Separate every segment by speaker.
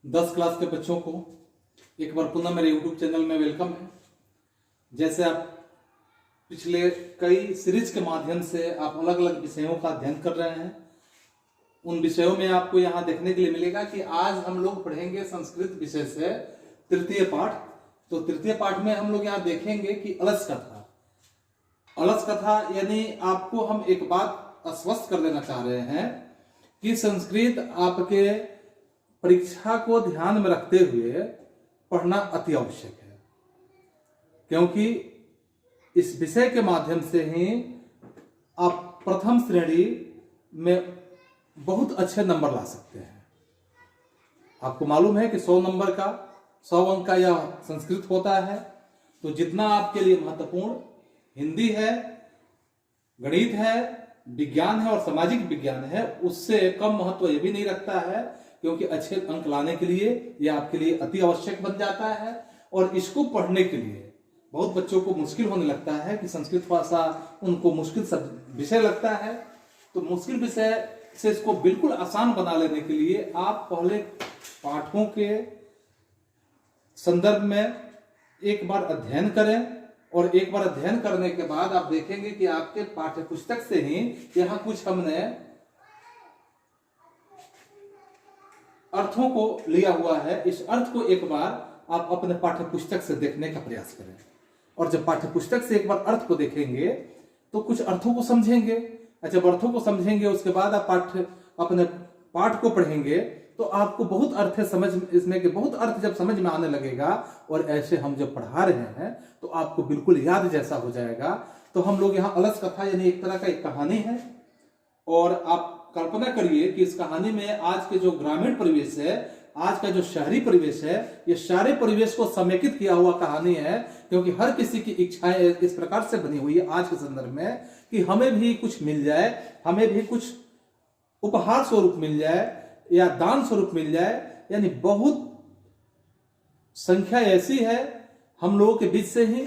Speaker 1: 10 class के बच्चों को एक बार पुनः मेरे YouTube चैनल में वेलकम है। जैसे आप पिछले कई सीरीज के माध्यम से आप अलग अलग विषयों का अध्ययन कर रहे हैं, उन विषयों में आपको यहाँ देखने के लिए मिलेगा कि आज हम लोग पढ़ेंगे संस्कृत विषय से तृतीय पाठ। तो तृतीय पाठ में हम लोग यहाँ देखेंगे कि अलस कथा। अलस कथा यानी आपको हम एक बात आश्वस्त कर देना चाह रहे हैं कि संस्कृत आपके परीक्षा को ध्यान में रखते हुए पढ़ना अति आवश्यक है, क्योंकि इस विषय के माध्यम से ही आप प्रथम श्रेणी में बहुत अच्छे नंबर ला सकते हैं। आपको मालूम है कि 100 नंबर का 100 अंक का यह संस्कृत होता है, तो जितना आपके लिए महत्वपूर्ण हिंदी है, गणित है, विज्ञान है और सामाजिक विज्ञान है, उससे कम महत्व यह भी नहीं रखता है, क्योंकि अच्छे अंक लाने के लिए यह आपके लिए अति आवश्यक बन जाता है। और इसको पढ़ने के लिए बहुत बच्चों को मुश्किल होने लगता है कि संस्कृत भाषा उनको मुश्किल विषय लगता है। तो मुश्किल विषय से इसको बिल्कुल आसान बना लेने के लिए आप पहले पाठों के संदर्भ में एक बार अध्ययन करें, और एक बार अध्ययन करने के बाद आप देखेंगे कि आपके पाठ्य पुस्तक से ही यहाँ कुछ हमने अर्थों को लिया हुआ है। इस अर्थ को एक बार आप अपने पाठ्य पुस्तक से देखने का प्रयास करें, और जब पाठ्य पुस्तक से एक बार अर्थ को देखेंगे तो कुछ अर्थों को समझेंगे। जब अर्थों को समझेंगे उसके बाद आप अपने पाठ को पढ़ेंगे तो आपको बहुत अर्थ समझ इसमें के बहुत अर्थ जब समझ में आने लगेगा, और ऐसे हम जब पढ़ा रहे हैं तो आपको बिल्कुल याद जैसा हो जाएगा। तो हम लोग यहाँ अलस कथा यानी एक तरह का एक कहानी है, और आप कल्पना करिए कि इस कहानी में आज के जो ग्रामीण परिवेश है, आज का जो शहरी परिवेश है, ये सारे परिवेश को समेकित किया हुआ कहानी है, क्योंकि हर किसी की इच्छाएं इस प्रकार से बनी हुई है आज के संदर्भ में कि हमें भी कुछ मिल जाए, हमें भी कुछ उपहार स्वरूप मिल जाए या दान स्वरूप मिल जाए। यानी बहुत संख्या ऐसी है हम लोगों के बीच से ही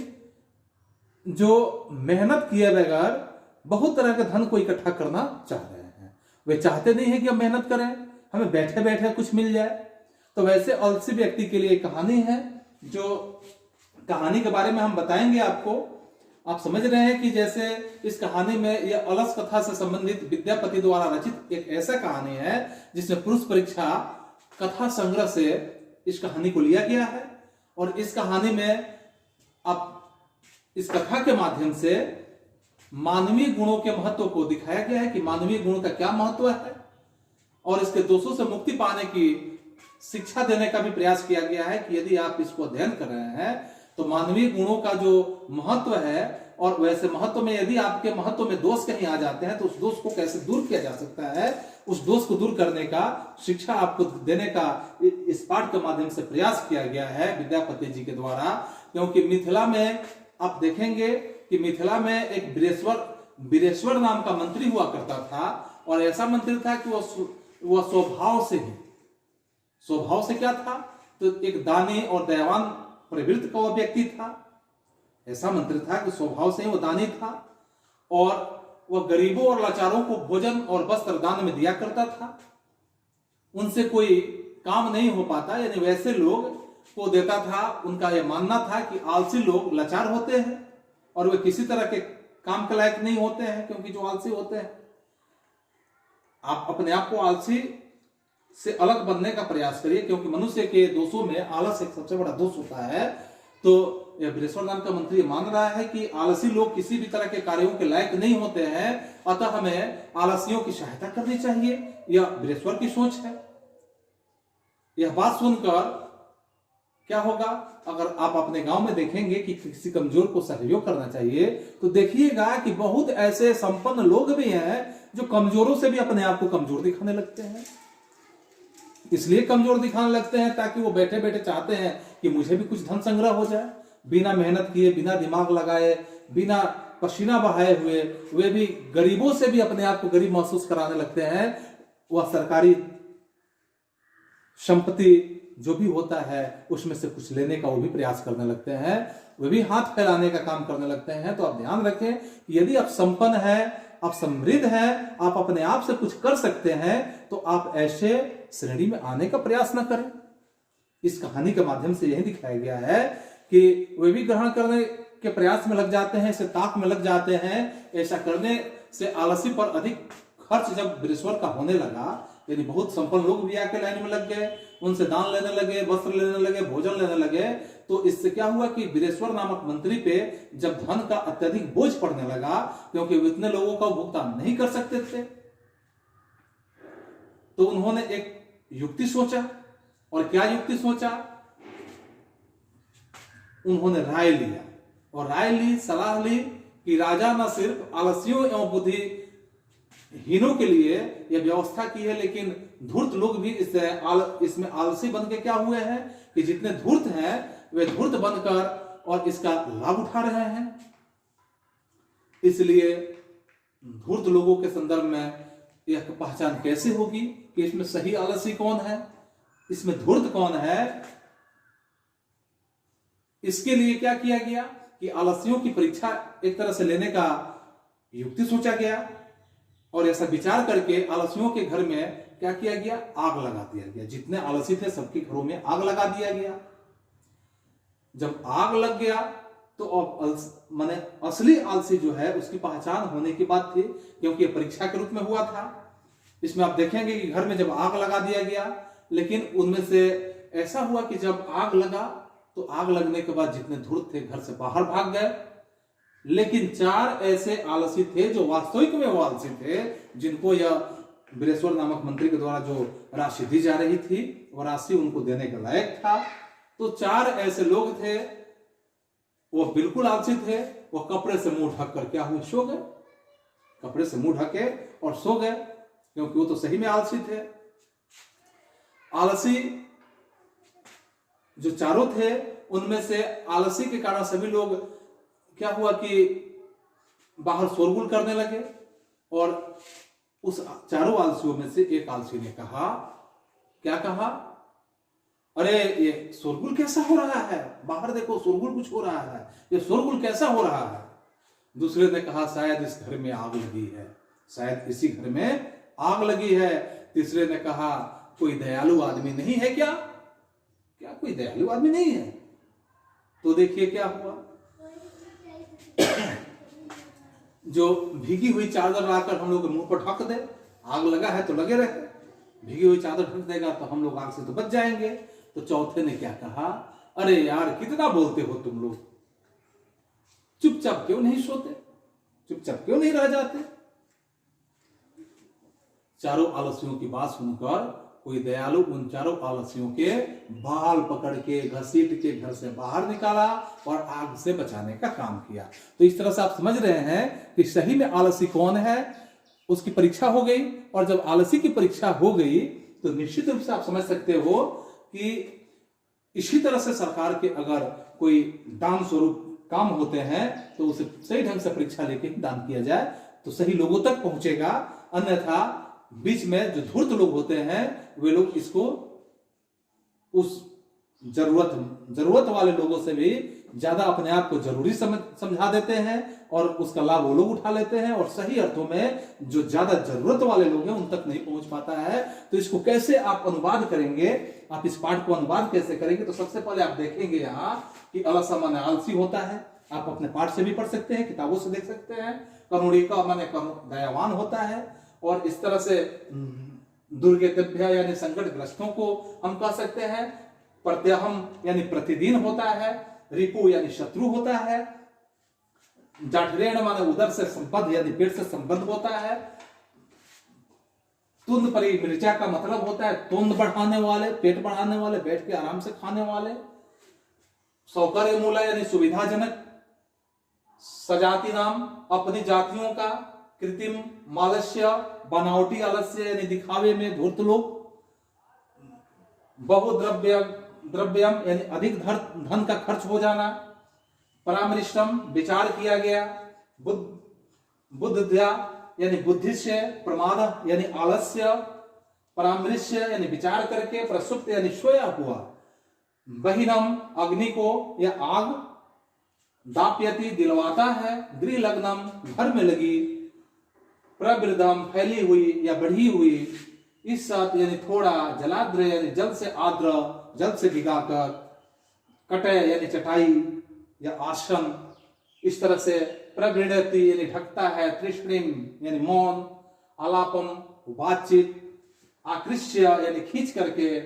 Speaker 1: जो मेहनत किए बगैर बहुत तरह का धन को इकट्ठा करना चाह रहे हैं। वे चाहते नहीं है कि हम मेहनत करें, हमें बैठे बैठे कुछ मिल जाए। तो वैसे आलसी व्यक्ति के लिए एक कहानी है, जो कहानी के बारे में हम बताएंगे आपको। आप समझ रहे हैं कि जैसे इस कहानी में यह अलस कथा से संबंधित विद्यापति द्वारा रचित एक ऐसा कहानी है जिसमें पुरुष परीक्षा कथा संग्रह से इस कहानी को लिया गया है। और इस कहानी में आप इस कथा के माध्यम से मानवीय गुणों के महत्व को दिखाया गया है कि मानवीय गुणों का क्या महत्व है, और इसके दोषों से मुक्ति पाने की शिक्षा देने का भी प्रयास किया गया है कि यदि आप इसको अध्ययन कर रहे हैं तो मानवीय गुणों का जो महत्व है, और वैसे महत्व में यदि आपके महत्व में दोष कहीं आ जाते हैं तो उस दोष को कैसे दूर किया जा सकता है, उस दोष को दूर करने का शिक्षा आपको देने का इस पाठ के माध्यम से प्रयास किया गया है विद्यापति जी के द्वारा। क्योंकि मिथिला में आप देखेंगे कि मिथिला में एक वीरेश्वर नाम का मंत्री हुआ करता था, और ऐसा मंत्री था कि वह स्वभाव से क्या था, तो एक दानी और दयावान प्रवृत्ति का वह व्यक्ति था। ऐसा मंत्री था कि स्वभाव से ही वह दानी था, और वह गरीबों और लाचारों को भोजन और वस्त्र दान में दिया करता था। उनसे कोई काम नहीं हो पाता, यानी वैसे लोग को देता था। उनका यह मानना था कि आलसी लोग लाचार होते हैं और वे किसी तरह के काम के लायक नहीं होते हैं, क्योंकि जो आलसी होते हैं। आप अपने आप को आलसी से अलग बनने का प्रयास करिए, क्योंकि मनुष्य के दोषों में आलस एक सबसे बड़ा दोष होता है। तो यह वीरेश्वर नाम का मंत्री मान रहा है कि आलसी लोग किसी भी तरह के कार्यों के लायक नहीं होते हैं, अतः हमें आलसियों की सहायता करनी चाहिए। यह वीरेश्वर की सोच है। यह बात सुनकर क्या होगा, अगर आप अपने गांव में देखेंगे कि किसी कमजोर को सहयोग करना चाहिए, तो देखिएगा कि बहुत ऐसे संपन्न लोग भी हैं जो कमजोरों से भी अपने आप को कमजोर दिखाने लगते हैं। इसलिए कमजोर दिखाने लगते हैं ताकि वो बैठे बैठे चाहते हैं कि मुझे भी कुछ धन संग्रह हो जाए। बिना मेहनत किए, बिना दिमाग लगाए, बिना पसीना बहाए हुए वे भी गरीबों से भी अपने आप को गरीब महसूस कराने लगते हैं। वह सरकारी संपत्ति जो भी होता है उसमें से कुछ लेने का वो भी प्रयास करने लगते हैं, वे भी हाथ फैलाने का काम करने लगते हैं। तो आप ध्यान रखें कि यदि आप संपन्न हैं, आप समृद्ध हैं, आप अपने आप से कुछ कर सकते हैं, तो आप ऐसे श्रेणी में आने का प्रयास न करें। इस कहानी के माध्यम से यही दिखाया गया है कि वे भी ग्रहण करने के प्रयास में लग जाते हैं, इसे ताक में लग जाते हैं। ऐसा करने से आलसी पर अधिक खर्च जब वीरेश्वर का होने लगा, यानी बहुत संपन्न लोग भी आके लाइन में लग गए, उनसे दान लेने लगे, वस्त्र लेने लगे, भोजन लेने लगे, तो इससे क्या हुआ कि वीरेश्वर नामक मंत्री पे जब धन का अत्यधिक बोझ पड़ने लगा, क्योंकि वो इतने लोगों का भुगतान नहीं कर सकते थे, तो उन्होंने एक युक्ति सोचा। और क्या युक्ति सोचा? उन्होंने राय लिया, और राय ली, सलाह ली कि राजा न सिर्फ आलसियों एवं बुद्धिहीनों के लिए यह व्यवस्था की है, लेकिन धूर्त लोग भी इसमें आलसी बन के क्या हुए हैं कि जितने धूर्त हैं वे धूर्त बनकर और इसका लाभ उठा रहे हैं। इसलिए धूर्त लोगों के संदर्भ में यह पहचान कैसे होगी कि इसमें सही आलसी कौन है, इसमें धूर्त कौन है? इसके लिए क्या किया गया कि आलसियों की परीक्षा एक तरह से लेने का युक्ति सोचा गया, और ऐसा विचार करके आलसियों के घर में क्या किया गया? आग लगा दिया गया। जितने आलसी थे सबके घरों में आग लगा दिया गया। जब आग लग गया तो अब माने असली आलसी जो है उसकी पहचान होने की बात थी, क्योंकि ये परीक्षा के रूप में हुआ था। इसमें आप देखेंगे कि घर में जब आग लगा दिया गया, लेकिन उनमें से ऐसा हुआ कि जब आग लगा तो आग लगने के बाद जितने धूर्त थे घर से बाहर भाग गए, लेकिन 4 ऐसे आलसी थे जो वास्तविक में वो आलसी थे, जिनको यह वीरेश्वर नामक मंत्री के द्वारा जो राशि दी जा रही थी वह राशि उनको देने के लायक था। तो 4 ऐसे लोग थे, वो बिल्कुल आलसी थे। वो कपड़े से मुंह ढक कर क्या हुए? सो गए। कपड़े से मुंह ढके और सो गए, क्योंकि वो तो सही में आलसी थे। आलसी जो चारों थे उनमें से आलसी के कारण सभी लोग क्या हुआ कि बाहर शोरगुल करने लगे, और उस चारों आलसियों में से एक आलसी ने कहा, क्या कहा? अरे ये शोरगुल कैसा हो रहा है? बाहर देखो शोरगुल कुछ हो रहा है, ये शोरगुल कैसा हो रहा है? दूसरे ने कहा, शायद इस घर में आग लगी है, शायद इसी घर में आग लगी है। तीसरे ने कहा, कोई दयालु आदमी नहीं है क्या? क्या कोई दयालु आदमी नहीं है? तो देखिए क्या हुआ, जो भीगी हुई चादर लाकर हम लोग मुंह पर ढक दे, आग लगा है तो लगे रहे, भीगी हुई चादर ढक देगा तो हम लोग आग से तो बच जाएंगे। तो चौथे ने क्या कहा, अरे यार कितना बोलते हो तुम लोग, चुपचाप क्यों नहीं सोते, चुपचाप क्यों नहीं रह जाते? चारों आलसियों की बात सुनकर कोई दयालु उन चारों आलसियों के बाल पकड़ के घसीट के घर से बाहर निकाला और आग से बचाने का काम किया। तो इस तरह से आप समझ रहे हैं कि सही में आलसी कौन है, उसकी परीक्षा हो गई। और जब आलसी की परीक्षा हो गई तो निश्चित रूप से आप समझ सकते हो कि इसी तरह से सरकार के अगर कोई दान स्वरूप काम होते हैं तो उसे सही ढंग से परीक्षा लेके दान किया जाए तो सही लोगों तक पहुंचेगा। अन्यथा बीच में जो धूर्त लोग होते हैं वे लोग इसको उस जरूरत वाले लोगों से भी ज्यादा अपने आप को जरूरी समझा देते हैं और उसका लाभ वो लोग उठा लेते हैं, और सही अर्थों में जो ज्यादा जरूरत वाले लोग हैं उन तक नहीं पहुंच पाता है। तो इसको कैसे आप अनुवाद करेंगे, आप इस पाठ को अनुवाद कैसे करेंगे? तो सबसे पहले आप देखेंगे यहाँ कि अलसा माने आलसी होता है, आप अपने पाठ से भी पढ़ सकते हैं, किताबों से देख सकते हैं। करुणी का माने दयावान होता है, और इस तरह से दुर्गतभ्य यानी संकटग्रस्तों को हम कह सकते हैं। प्रत्यहम यानी प्रतिदिन होता है। रिपु यानी शत्रु होता है। जाठरेण माने उदर से संबद्ध यानी पेट से संबद्ध होता है। तुंद परी मिर्चा का मतलब होता है तुंद बढ़ाने वाले, पेट बढ़ाने वाले, बैठ के आराम से खाने वाले। सौकर्य मूला यानी सुविधाजनक। सजाति नाम अपनी जातियों का। कृत्रिम मालस्य बनावटी आलस्य यानी दिखावे में धूर्त लोग। बहुद्रव्यम यानी अधिक धन का खर्च हो जाना। परामृष्टम विचार किया गया। बुद्धिया यानी बुद्धि से। प्रमाद यानी आलस्य। परामृष्य यानी विचार करके। प्रसुप्त यानी सोया हुआ। बहिनम अग्नि को या आग। दाप्यति दिलवाता है। गृह लग्नम घर में लगी। प्रवृद्धम फैली हुई या बढ़ी हुई। ईसत यानी थोड़ा, जलाद्र यानी जल से आर्द्र, जल से भिगाकर, कटय यानी चटाई या आसन, इस तरह से प्रगृहति यानी ढकता है, तृष्णिम यानी मौन, आलापम बातचीत, आकृष्य यानी खींच करके,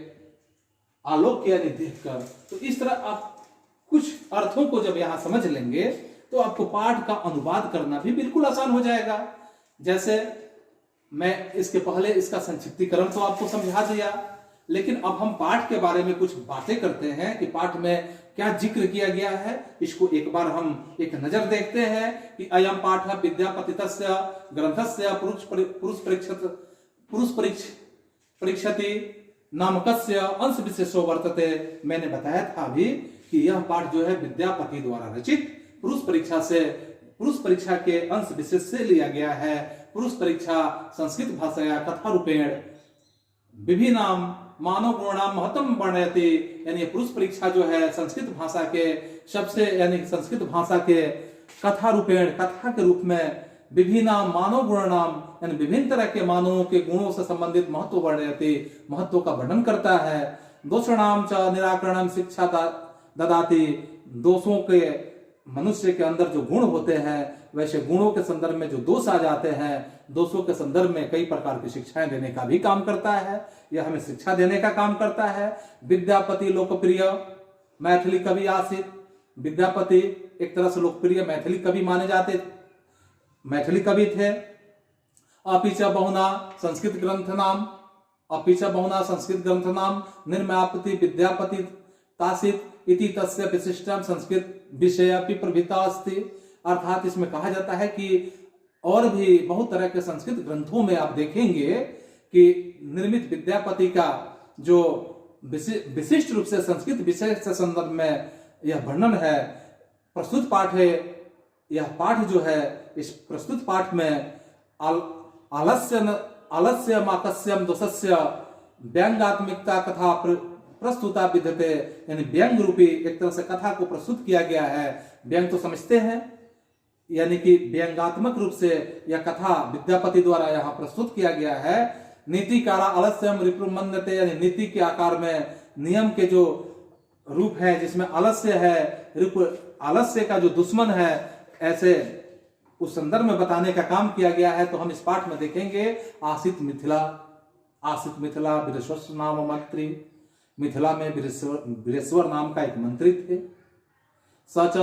Speaker 1: आलोक यानी देखकर। तो इस तरह आप कुछ अर्थों को जब यहां समझ लेंगे तो आपको पाठ का अनुवाद करना भी बिल्कुल आसान हो जाएगा। जैसे मैं इसके पहले इसका संक्षिप्तीकरण तो आपको समझा दिया, लेकिन अब हम पाठ के बारे में कुछ बातें करते हैं कि पाठ में क्या जिक्र किया गया है। इसको एक बार हम एक नजर देखते हैं कि अयम पाठ विद्यापतितस्य ग्रंथस्य पुरुष परीक्षति नामकस्य अंश विशेषो वर्तते। मैंने बताया था अभी कि यह पाठ जो है विद्यापति द्वारा रचित पुरुष परीक्षा के अंश विशेष से लिया गया है। पुरुष परीक्षा संस्कृत भाषाया कथा रूपेण विभिन्नाम मानव गुणाम महत्तम वर्णयति, यानी पुरुष परीक्षा जो है संस्कृत भाषा के सबसे यानी संस्कृत भाषा के कथा रूपेण, कथा के रूप में विभिन्न मानव गुणाम यानी विभिन्न तरह के मानवों के गुणों से संबंधित महत्व वर्णयति, महत्व का वर्णन करता है। दोषाणाम च निराकरणम शिक्षा ददाति, दोषों के मनुष्य के अंदर जो गुण होते हैं वैसे गुणों के संदर्भ में जो दोष आ जाते हैं, दोषों के संदर्भ में कई प्रकार की शिक्षाएं देने का भी काम करता है। यह हमें शिक्षा देने का काम करता है। विद्यापति लोकप्रिय मैथिली कवि आसित, विद्यापति एक तरह से लोकप्रिय मैथिली कवि माने जाते, मैथिली कवि थे। अपिच बहुना संस्कृत ग्रंथ नाम निर्मापति विद्यापति तासित इति तस्य विशिष्टम संस्कृत विषय अपि प्रभृता अस्ति। अर्थात इसमें कहा जाता है कि और भी बहुत तरह के संस्कृत ग्रंथों में आप देखेंगे कि निर्मित विद्यापति का जो विशिष्ट रूप से संस्कृत विषय से संदर्भ में यह वर्णन है। प्रस्तुत पाठ है, यह पाठ जो है इस प्रस्तुत पाठ में आलस्य माकस्यम दोषस्य व्यंगात्मिकता कथा प्रस्तुता विद्यते, यानी व्यंग रूपी एक तरह से कथा को प्रस्तुत किया गया है। व्यंग तो समझते हैं, यानी कि व्यंगात्मक रूप से यह कथा विद्यापति द्वारा यहाँ प्रस्तुत किया गया है। नीति कारा आलस्यम रिपुमन्यते, यानी नीति के आकार में नियम के जो रूप है जिसमें आलस्य है, आलस्य का जो दुश्मन है, ऐसे उस संदर्भ में बताने का काम किया गया है। तो हम इस पाठ में देखेंगे आसित मिथिला वीरेश्वर नाम मंत्री, मिथिला में वीरेश्वर नाम का एक मंत्री थे। सच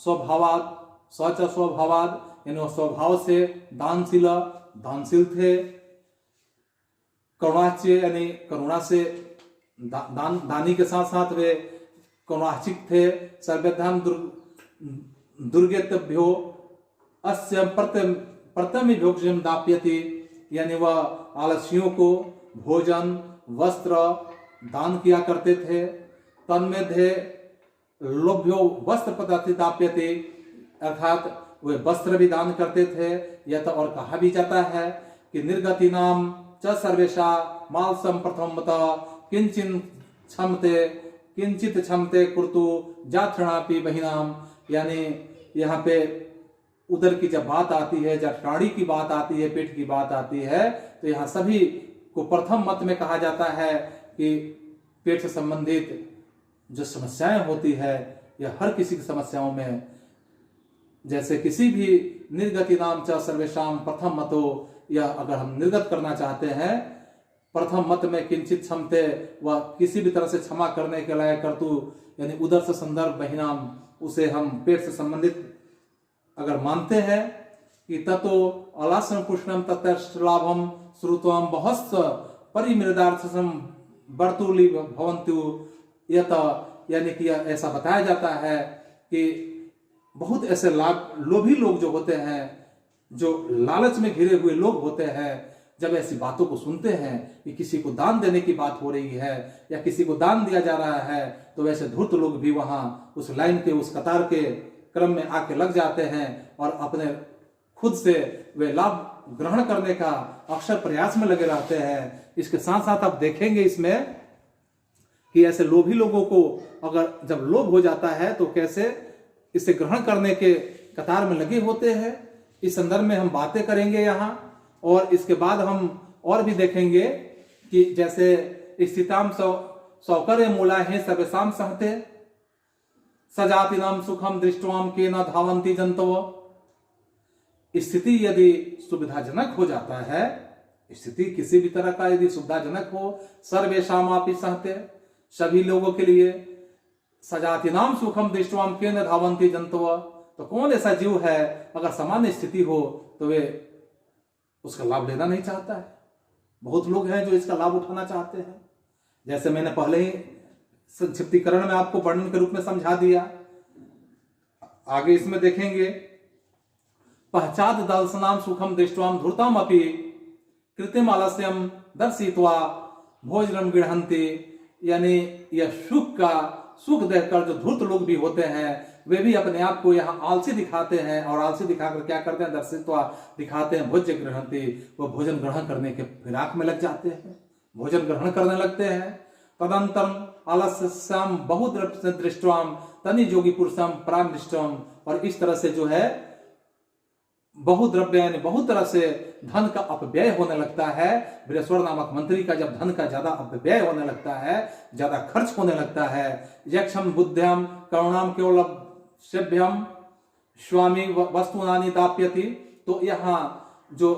Speaker 1: स्वभावाद यानी स्वभाव से दानशील थे। करुणाच्य यानी करुणा से दानी के साथ साथ वे करुणाचिक थे। सर्वधाम दुर्गेतभ्यो अस्य प्रथम भोज्यम दाप्यति, यानी वह आलस्यों को भोजन वस्त्र दान किया करते थे। तन्मध्ये लोभ्यो वस्त्र पदार्थ दाप्यते, अर्थात वे वस्त्र भी दान करते थे। यह तो और कहा भी जाता है कि निर्गति नाम च सर्वेशा मालसम प्रथमतः किंचित क्षमते कुर्तु जाथृणापि बहिनाम, यानी यहाँ पे उदर की जब बात आती है, जब प्राणी की बात आती है, पेट की बात आती है, तो यहाँ सभी को प्रथम मत में कहा जाता है कि पेट से संबंधित जो समस्याएं होती है यह हर किसी की समस्याओं में, जैसे किसी भी निर्गति नाम च सर्वेशाम प्रथम मतो, यह अगर हम निर्गत करना चाहते हैं प्रथम मत में किंचित क्षमते, वह किसी भी तरह से क्षमा करने के लायक कर्तु, यानी उदर से संदर्भ बहिनाम, उसे हम पेट से संबंधित अगर मानते हैं कि ततो अलासन पुष्णम तत्लाभम श्रुतम बहस्त परिमृदार्थम बर्तुली भवंतु, यानी कि ऐसा बताया जाता है कि बहुत ऐसे लोभी लोग जो होते हैं, जो लालच में घिरे हुए लोग होते हैं, जब ऐसी बातों को सुनते हैं कि किसी को दान देने की बात हो रही है या किसी को दान दिया जा रहा है, तो वैसे धूर्त लोग भी वहां उस लाइन के उस कतार के क्रम में आके लग जाते हैं और अपने खुद से वे लाभ ग्रहण करने का अक्सर प्रयास में लगे रहते हैं। इसके साथ साथ आप देखेंगे इसमें कि ऐसे लोभी लोगों को अगर जब लोभ हो जाता है तो कैसे इसे ग्रहण करने के कतार में लगे होते हैं। इस संदर्भ में हम बातें करेंगे यहाँ, और इसके बाद हम और भी देखेंगे कि जैसे स्थिताम सौकर्य मूला है सर्वेशाम सहते सजाति नाम सुखम दृष्टवाम के न धावंती जंतव। स्थिति यदि सुविधाजनक हो जाता है, स्थिति किसी भी तरह का यदि सुविधाजनक हो, सर्वेशाम आपी सहते, सभी लोगों के लिए, सजाति नाम सुखम दृष्टवाम के न धावंती जंतव, तो कौन ऐसा जीव है अगर सामान्य स्थिति हो तो वे उसका लाभ लेना नहीं चाहता है। बहुत लोग हैं जो इसका लाभ उठाना चाहते हैं, जैसे मैंने पहले ही संक्षिप्तीकरण में आपको वर्णन के रूप में समझा दिया। आगे इसमें देखेंगे, पश्चात दर्शनाम सुखम दृष्टवाम धूर्तम अपि कृत्रिम आलस्यम दर्शित्वा भोजनम गृहन्ति, यानी यह सुख देखकर जो धूर्त लोग भी होते हैं वे भी अपने आप को यहाँ आलसी दिखाते हैं, और आलसी दिखाकर क्या करते हैं, दर्शित्वा दिखाते हैं, भोज्य गृहन्ति, वो भोजन ग्रहण करने के फिराक में लग जाते हैं, भोजन ग्रहण करने लगते हैं। तदंतरम आलस्यम बहुद्रष्टवाम तनि योगी पुरुषम प्रामृष्टम, और इस तरह से जो है बहुद्रव्य यानी बहुत तरह से धन का अपव्यय होने लगता है। बृहस्पति नामक मंत्री का जब धन का ज्यादा अपव्यय होने लगता है, ज्यादा खर्च होने लगता है, यक्षम बुद्ध्यम करुणाम केवल सेभ्यम स्वामी वस्तुनानि दाप्यति, तो यहाँ जो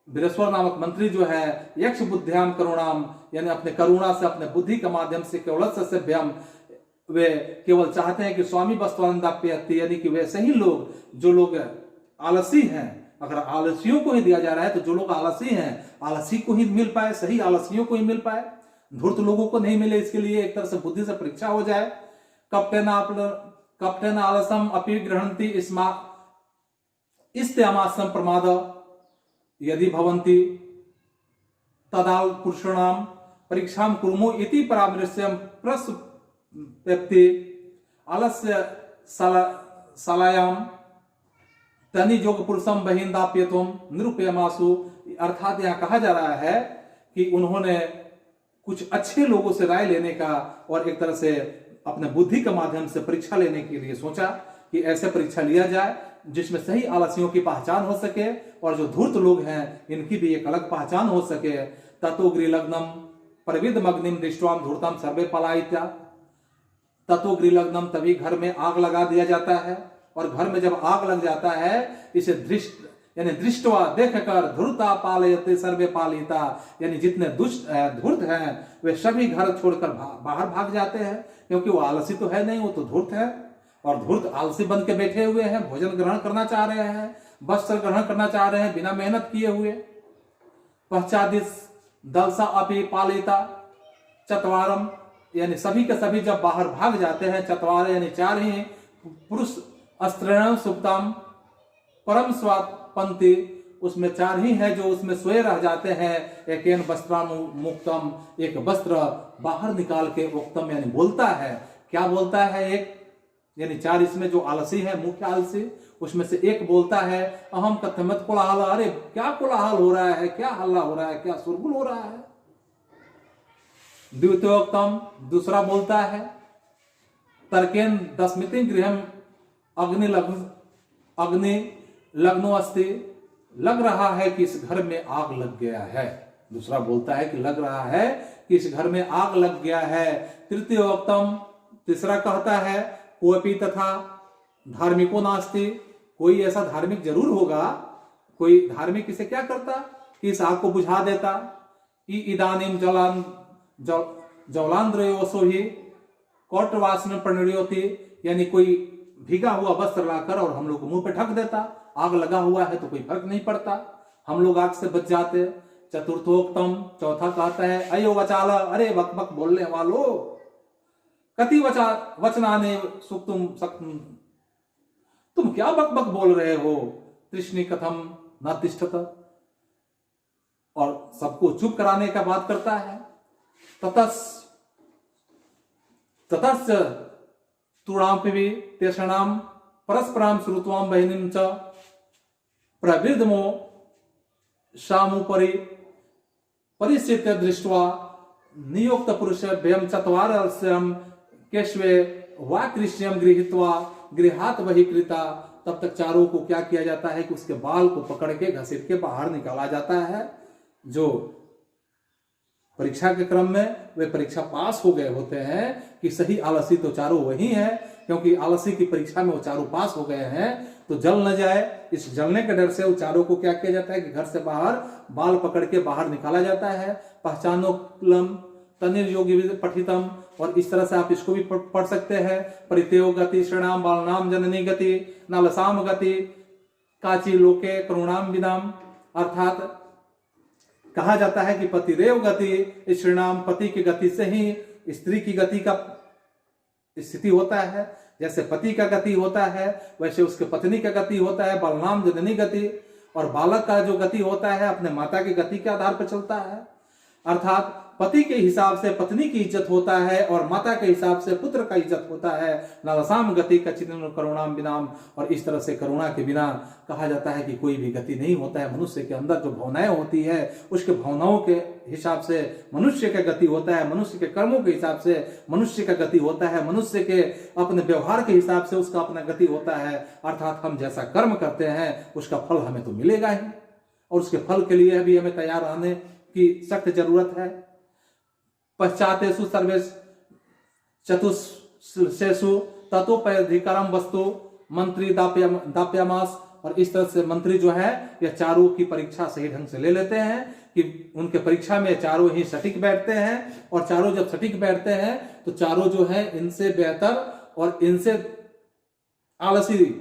Speaker 1: बृहस्पति नामक मंत्री जो है यक्ष बुद्ध्याम करुणाम, यानी अपने करुणा से अपने बुद्धि के माध्यम से केवल सेभ्यम, वे केवल चाहते हैं कि स्वामी वस्तुनानि दाप्यति, यानी कि वैसे ही लोग जो लोग आलसी हैं, अगर आलसियों को ही दिया जा रहा है तो जो लोग आलसी हैं आलसी को ही मिल पाए, सही आलसियों को ही मिल पाए, धूर्त लोगों को नहीं मिले। इसके लिए एक तरह से बुद्धि से परीक्षा हो जाए। कप्टेन आलसम अपि गृहन्ति इस्तेमासम प्रमाद यदि भवन्ति तदाल पुरुषाणाम परीक्षाम कुर्मो इति परामर्श्यम प्रसुप्ति आलस्य सलायाम तनि योग पुरुषम बहिंदाप्यतुम निरुपयमासु, अर्थात यहाँ कहा जा रहा है कि उन्होंने कुछ अच्छे लोगों से राय लेने का और एक तरह से अपने बुद्धि के माध्यम से परीक्षा लेने के लिए सोचा कि ऐसे परीक्षा लिया जाए जिसमें सही आलसियों की पहचान हो सके और जो धूर्त लोग हैं इनकी भी एक अलग पहचान हो सके। ततो गृहलग्नम प्रविदमग्निम दृष्टवाम धूर्तम सर्वे पलायित्या, ततो गृहलग्नम, तभी घर में आग लगा दिया जाता है, और घर में जब आग लग जाता है इसे दृष्ट यानी दृष्टवा देखकर धूर्ता पालयते सर्वे पालिता, यानी जितने दुष्ट धूर्त हैं वे सभी घर छोड़कर बाहर भाग जाते हैं, क्योंकि वो आलसी तो है नहीं, वो तो धूर्त है, और धूर्त आलसी बन के बैठे हुए हैं, भोजन ग्रहण करना चाह रहे हैं, वस्त्र ग्रहण करना चाह रहे हैं बिना मेहनत किए हुए। पश्चादिस दलसा अपि पालिता चतवारम, यानी सभी के सभी जब बाहर भाग जाते हैं, चतवार यानी चार ही पुरुष अस्त्रेण सुप्तम परम स्वात पंक्ति, उसमें चार ही है जो उसमें सोए रह जाते हैं। एकेन वस्त्रानुमुक्तम, एक वस्त्र बाहर निकाल के उक्तम यानी बोलता है, क्या बोलता है, एक यानी चार इसमें जो आलसी है मुख्य आलसी, उसमें से एक बोलता है अहम कथमत कोलाहल, अरे क्या कोलाहल हो रहा है, क्या हल्ला हो रहा है, क्या शोरगुल हो रहा है। द्वितीयोक्तम, दूसरा बोलता है तर्केन दस्मिति गृहम अग्नि लग्नो अस्ति, लग रहा है कि इस घर में आग लग गया है। दूसरा बोलता है कि लग रहा है कि इस घर में आग लग गया है। तृतीयोक्तम, तीसरा कहता है कोपी तथा धार्मिको नास्ति, कोई ऐसा धार्मिक जरूर होगा, कोई धार्मिक इसे क्या करता कि इस आग को बुझा देता। इदानीम जौलांद्रयोसो ही कौटवासन प्रणयोति, यानी कोई भीगा हुआ वस्त्र लाकर और हम लोग को मुंह पे ढक देता, आग लगा हुआ है तो कोई फर्क नहीं पड़ता, हम लोग आग से बच जाते। चतुर्थोक्तम, चौथा कहता है अयो वचाल, अरे बक बक बोलने वालो, कति वचनाने सुक्तुम सक्तुम, तुम क्या बक बक बोल रहे हो, तृष्णि कथम न तिष्ठत, और सबको चुप कराने का बात करता है। ततस् तुणापि तेषणाम परस्पराम श्रुत्वाम बहिनीम च प्रवृद्धमो शामुपरि परिस्थित्य दृष्ट्वा नियुक्त पुरुष व्यम चत्वारस्यम केशवे वाकृष्यम गृहीत्वा गृहात वही कृता, तब तक चारों को क्या किया जाता है कि उसके बाल को पकड़ के घसीट के बाहर निकाला जाता है, जो परीक्षा के क्रम में वे परीक्षा पास हो गए होते हैं कि सही आलसी तो चारों वही है, क्योंकि आलसी की परीक्षा में वो चारों पास हो गए हैं तो जल न जाए, इस जलने के डर से वो चारों को क्या किया जाता है कि घर से बाहर बाल पकड़ के बाहर निकाला जाता है। पहचानो कुलम तनिर योगी पठितम, और इस तरह से आप इसको भी पढ़ सकते हैं। परित्यो गति श्रीणाम बालनाम जननी गति नलसाम गति काची लोके करुणाम विदाम, अर्थात कहा जाता है कि पतिरेव गति, इस श्रीनाम पति की गति से ही स्त्री की गति का स्थिति होता है। जैसे पति का गति होता है वैसे उसके पत्नी का गति होता है, बलनाम जननी गति। और बालक का जो गति होता है अपने माता की गति के आधार पर चलता है, अर्थात पति के हिसाब से पत्नी की इज्जत होता है और माता के हिसाब से पुत्र का इज्जत होता है। नलसाम गति का चिन्ह करुणाम विनाम, और इस तरह से करुणा के बिना कहा जाता है कि कोई भी गति नहीं होता है। मनुष्य के अंदर जो भावनाएं होती है उसके भावनाओं के हिसाब से मनुष्य का गति होता है, मनुष्य के कर्मों के हिसाब से मनुष्य का गति होता है, मनुष्य के अपने व्यवहार के हिसाब से उसका अपना गति होता है। अर्थात हम जैसा कर्म करते हैं उसका फल हमें तो मिलेगा ही, और उसके फल के लिए भी हमें तैयार रहने की सख्त जरूरत है। पश्चातेषु सर्वेश चतुष्षु ततोपधिकरम वस्तु मंत्री दाप्यमास, और इस तरह से मंत्री जो है यह चारों की परीक्षा सही ढंग से ले लेते हैं कि उनके परीक्षा में चारों ही सटीक बैठते हैं, और चारों जब सटीक बैठते हैं तो चारों जो है इनसे बेहतर और इनसे आलसी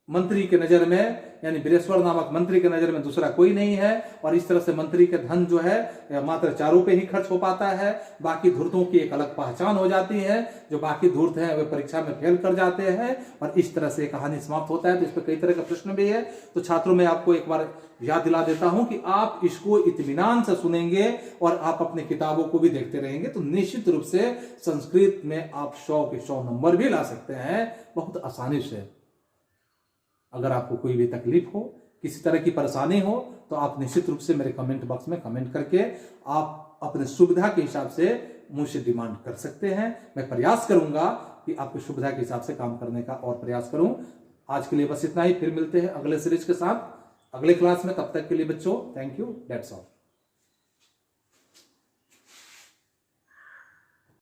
Speaker 1: मंत्री के नजर में, यानी बृहस्पति नामक मंत्री के नजर में दूसरा कोई नहीं है। और इस तरह से मंत्री के धन जो है मात्र चारों पे ही खर्च हो पाता है। बाकी धूर्तों की एक अलग पहचान हो जाती है, जो बाकी धूर्त हैं वे परीक्षा में फेल कर जाते हैं, और इस तरह से कहानी समाप्त होता है। तो इस पर कई तरह का प्रश्न भी है। तो छात्रों में आपको एक बार याद दिला देता हूं कि आप इसको इत्मीनान से सुनेंगे और आप अपने किताबों को भी देखते रहेंगे तो निश्चित रूप से संस्कृत में आप 100 के 100 नंबर भी ला सकते हैं बहुत आसानी से। अगर आपको कोई भी तकलीफ हो, किसी तरह की परेशानी हो, तो आप निश्चित रूप से मेरे कमेंट बॉक्स में कमेंट करके आप अपने सुविधा के हिसाब से मुझसे डिमांड कर सकते हैं। मैं प्रयास करूंगा कि आपकी सुविधा के हिसाब से काम करने का और प्रयास करूं। आज के लिए बस इतना ही, फिर मिलते हैं अगले सीरीज के साथ अगले क्लास में। तब तक के लिए बच्चों थैंक यू, दैट्स ऑल।